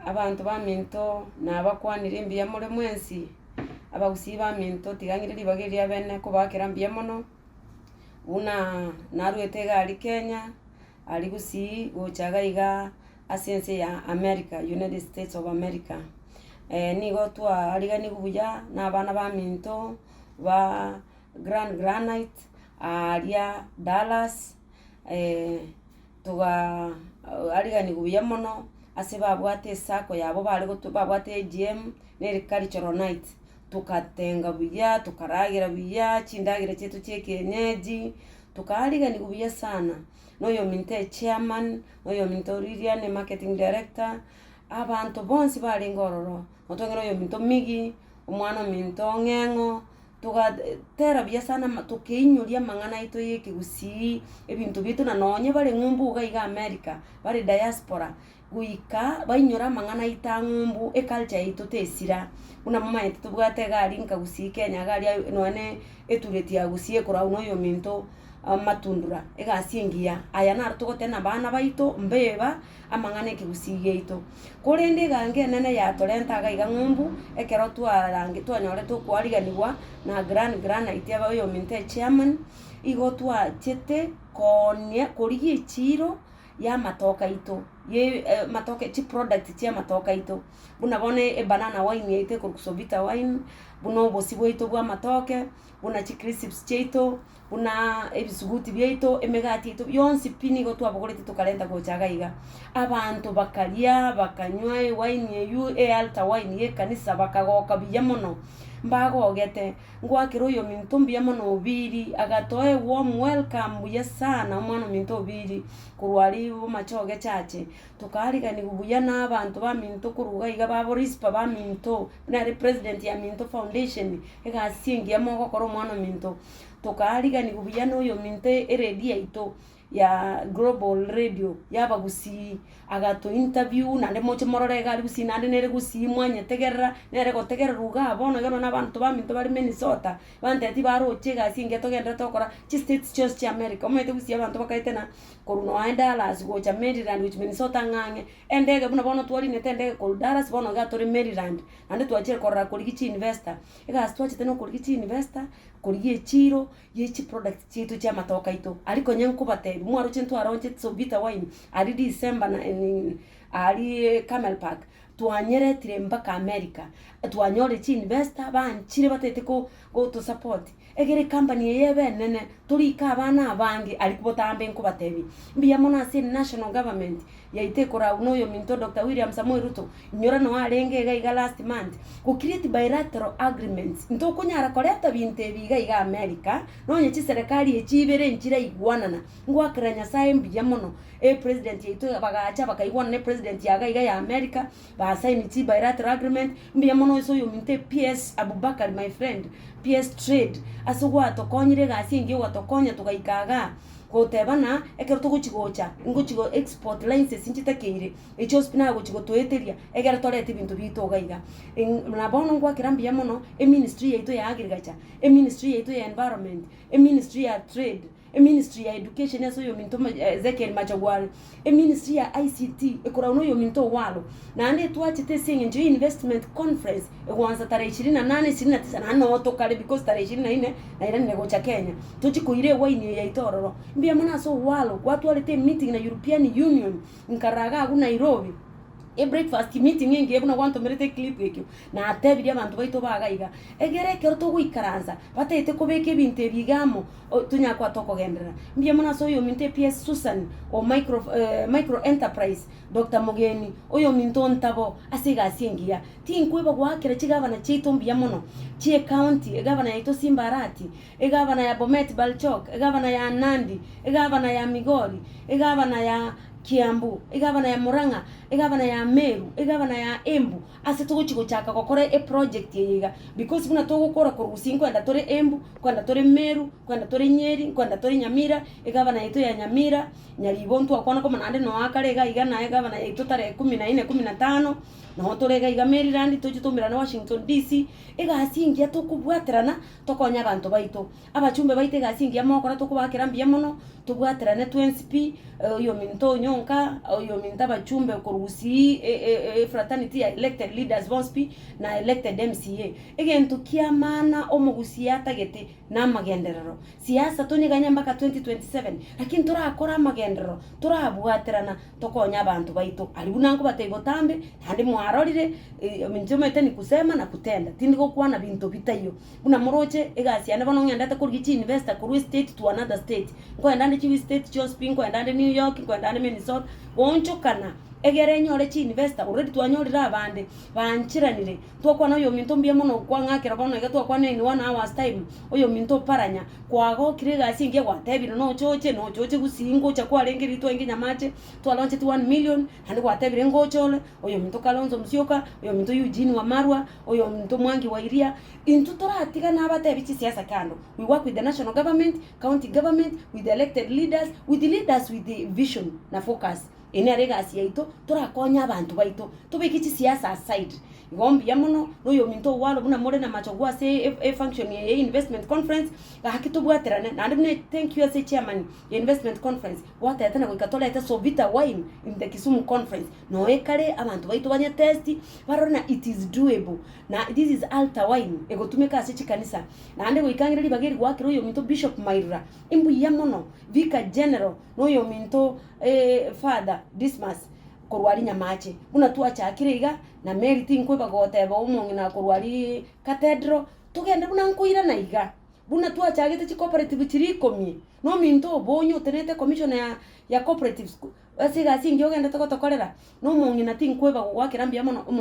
abantu ba minto nabakwanire mbia muri mwensi abagusi ba minto tigangire libageria bene kubakira mbia mono una narwete gari Kenya ali gusi gochaga iga asense ya America, United States of America. Nigo twa aligani gubuya n'abana ba minto ba Grand Granite alia Dallas tuga aligani gubuya mono ase babwate sako yabo bali babwate GM ne cultural night tukatenga buya tukaragira buya chindagira chetu chekenyeji tukaligani gubuya sana noyo minte chairman noyo minto Lilian marketing director abantu bonsi bali ngororo otongero yo minto migi umwana minto ngengo tugatera bya sana tukinyuria mangana ito yekigusi ebintu bitu na nonye bali ngumbu ga America bali diaspora guika bainyora mangana itangumbu e culture ito tesira una mama yetu tubwate gali nkagusi Kenya gali none etureti ya gusi ekora uno yo minto matundura egasiengia aya na tugotena bana baito mbeba amangane kigusiye ito kurindi gange nene ya torenta ga ngumbu ekero twarange twanyore tukwariganirwa na grand iteba yo minte chairman igotwa chete konia kuriye chiro ya matoka ito ye matoka chi product chia matoka ito buna bone e banana wine ite kurkusovita wine buno bosibo ito bwa matoke buna chi crisps cheito buna ebisuguti byeito emegati ito yonsi pini go twabogorete tukalenda go chagaiga abantu bakalia bakanywa wine yu alta wine ye kanisa bakagoka biyamono mbago gete ngwakiro yo minto biyamono obiri agatoe warm welcome buya sana mwana minto obiri kurwali machoge chache tukaligani gubuya n'abantu ba minto kuruga iga baborispa ba minto na president ya minto foundation egasingi amogo koro mwana minto tukaligani gubuya no yo minte radio ito ya global radio yabagusi agato interview nande moche morore gali gusi nande nere gusi mwanya tegerra nere gotegerra ruga bono gano nabantu ba minto bari Minnesota bande ati baro chega singe togenda tokora chi states church cha America omete gusi abantu bakaitena koruno aenda Dallas go cha Maryland which Minnesota ngange endege buno bono twali netende ko Dallas bono gato ri Maryland nande twachira korra koligi investor ega stwache teno koligi investor koligi chiro yechi product chitu cha matoka ito aliko nyanko bate mwaro chentu aronche sobita wine ali December na ali Camel Park tuanyere tirembaka America tuanyore chi investor banchire batete ko go to support egere company yebe nene tulika abana abangi alikubotambe nko batebi mbiya mona se national government yaite kora unoyo minto Dr. William Samoei Ruto nyora no arenge ga last month ku create bilateral agreements nto kunyara koleta binte biga iga America nonye chi serikali echibere nchira igwanana ngwakiranya sai mbiya mono president yaito bagacha bakaigwana ne president yaga iga ya America ba sign chi bilateral agreement mbiya mono so yo minte PS Abubakar my friend PS Trade asugwa tokonyire gasingi watokonya tugaikaga gotebana ekero tuguchigocha nguchigo export license nchitakeire echo spina guchigo toeteria egera torete bintu bito gaiga na bono ngwa kirambia mono ministry yaito ya agriculture ministry yaito ya environment ministry ya trade ministry ya education yaso yo minto Ezekiel Machagwari ministry ya ICT ekora uno yo minto walo na ande twachite singe nje investment conference egwanza tarehe 28 29 na no tokale because tarehe 24 na ira nego cha Kenya tuchikuire wine ya itororo mbia mona so walo watu walete meeting na European Union nkaraga ku Nairobi breakfast meeting nge ebuna wanto merete clip ekyo na atebiri abantu baito bagaiga egere kero to guikaranza batete kobeke binte bigamo tunya kwa toko gendera mbia mona so yo minte PS Susan o micro enterprise Dr. Mugeni oyo minto ntabo asiga singia tinkweba gwakira chigabana chito mbia mono chie county egabana yaito Simbarati egabana ya Bomet Balchok egabana ya Nandi egabana ya Migori egabana ya Kiambu egabana ya Muranga egabana ya Meru egabana ya Embu ase tuguchigo chaka kokore project yiga because buna to gukora ku rusingo enda tore Embu kwanda tore Meru kwanda tore Nyeri kwanda tore Nyamira egabana yetu ya Nyamira nyaribontu akwana ko manande no akarega iga na egabana yetu tare 14 15 no torega iga Maryland tujutumira na Washington DC ega asingia tukubwaterana tokonya abantu baito abachumbe baite gasingia mokora tukubakira mbia mono tubwaterane 20p yo mintonyo nyonka oyo minta bachumbe kurusi fraternity ya elected leaders bonspi na elected MCA egento kia mana omugusia tagete na magenderero siasa tuniganya mpaka 2027 lakini turakora magenderero turabwaterana tokonya abantu baito alibunango bateigotambe handi mwarorire minjomete ni kusema na kutenda tindiko kuana bintu bitayo buna moroche egasi ane bono ngenda takurgichi investor kuru state to another state ngo endande chi state chose pingo endande New York ngo endande Minnesota boncho kana egere nyore chi investor already twanyorira abande banchiranire twakwana yo minto mbia muno kwangakira bono ega twakwana in 1 hours time oyo minto paranya kwago kirega singe gwatebire no choche gusingo cha kwarengeri twenge nyamate twalonche 1 million handi gwatebire ngochole oyo minto Kalonzo Musyoka oyo minto Eugene Wamalwa oyo minto Mwangi wa Iria into toratiga na abatebichi siasa kando. We work with the national government, county government, with the elected leaders, with the leaders with the vision na focus ene regasi yaito turakonya abantu baito tubikichi siasa aside ngombi ya muno noyo minto walo buna more na machogwa se a function ya investment conference hakitubwaterana na ndine thank you as chairman investment conference wata yatana ko ikatola yata so vita wine in the Kisumu conference no ekare abantu baito banya test barona it is doable na this is altar wine egotumeka asichi kanisa na ndego ikangire bageri gwake royo minto Bishop Maira imbu ya muno vika general noyo minto father Dismas korwali nyamache buna tuacha kiriga na meriting kwe bagoteba umongi na korwali cathedral tugende buna nkuira na iga buna tuacha gete chi cooperative chirikomi no minto bonyo tenete commission ya cooperatives asiga singi ogenda tokotokorera no mongi na tinkwe bagwakira mbia mono